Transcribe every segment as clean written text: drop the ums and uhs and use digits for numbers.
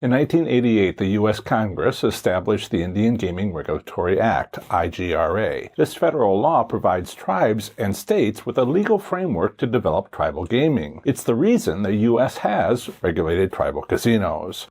In 1988, the U.S. Congress established the Indian Gaming Regulatory Act, IGRA. This federal law provides tribes and states with a legal framework to develop tribal gaming. It's the reason the U.S. has regulated tribal casinos.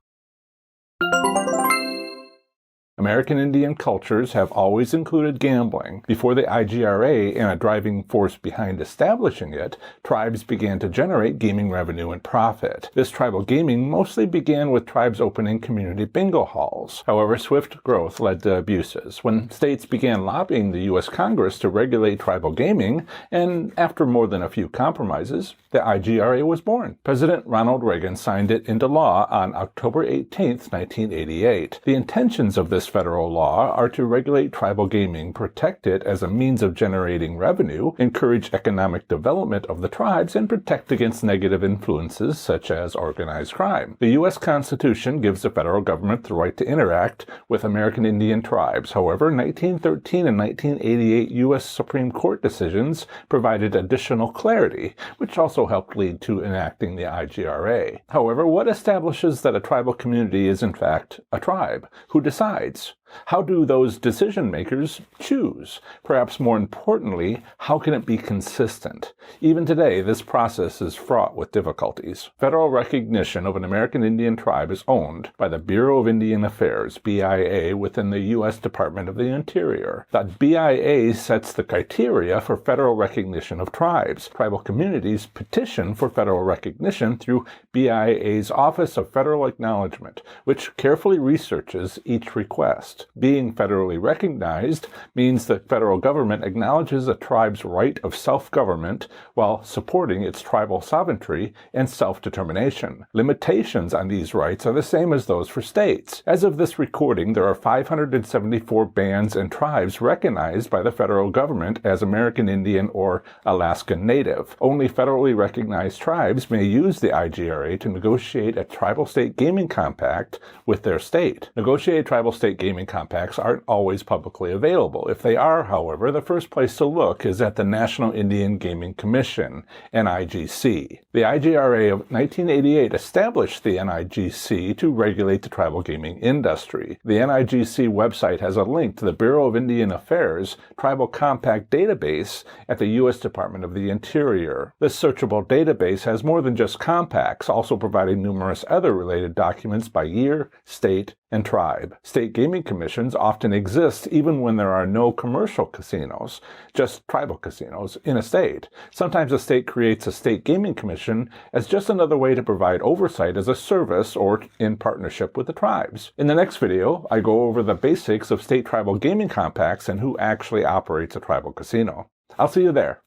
American Indian cultures have always included gambling. Before the IGRA and a driving force behind establishing it, tribes began to generate gaming revenue and profit. This tribal gaming mostly began with tribes opening community bingo halls. However, swift growth led to abuses. When states began lobbying the U.S. Congress to regulate tribal gaming, and after more than a few compromises, the IGRA was born. President Ronald Reagan signed it into law on October 18, 1988. The intentions of this federal law are to regulate tribal gaming, protect it as a means of generating revenue, encourage economic development of the tribes, and protect against negative influences such as organized crime. The U.S. Constitution gives the federal government the right to interact with American Indian tribes. However, 1913 and 1988 U.S. Supreme Court decisions provided additional clarity, which also helped lead to enacting the IGRA. However, what establishes that a tribal community is in fact a tribe? Who decides? How do those decision makers choose? Perhaps more importantly, how can it be consistent? Even today, this process is fraught with difficulties. Federal recognition of an American Indian tribe is owned by the Bureau of Indian Affairs, BIA, within the U.S. Department of the Interior. The BIA sets the criteria for federal recognition of tribes. Tribal communities petition for federal recognition through BIA's Office of Federal Acknowledgement, which carefully researches each request. Being federally recognized means the federal government acknowledges a tribe's right of self-government while supporting its tribal sovereignty and self-determination. Limitations on these rights are the same as those for states. As of this recording, there are 574 bands and tribes recognized by the federal government as American Indian or Alaskan Native. Only federally recognized tribes may use the IGRA to negotiate a tribal state gaming compact with their state. Negotiated tribal state gaming compacts aren't always publicly available. If they are, however, the first place to look is at the National Indian Gaming Commission, NIGC. The IGRA of 1988 established the NIGC to regulate the tribal gaming industry. The NIGC website has a link to the Bureau of Indian Affairs Tribal Compact database at the U.S. Department of the Interior. This searchable database has more than just compacts, also providing numerous other related documents by year, state, and tribe. State gaming commissions often exist even when there are no commercial casinos, just tribal casinos, in a state. Sometimes a state creates a state gaming commission as just another way to provide oversight as a service or in partnership with the tribes. In the next video, I go over the basics of state tribal gaming compacts and who actually operates a tribal casino. I'll see you there.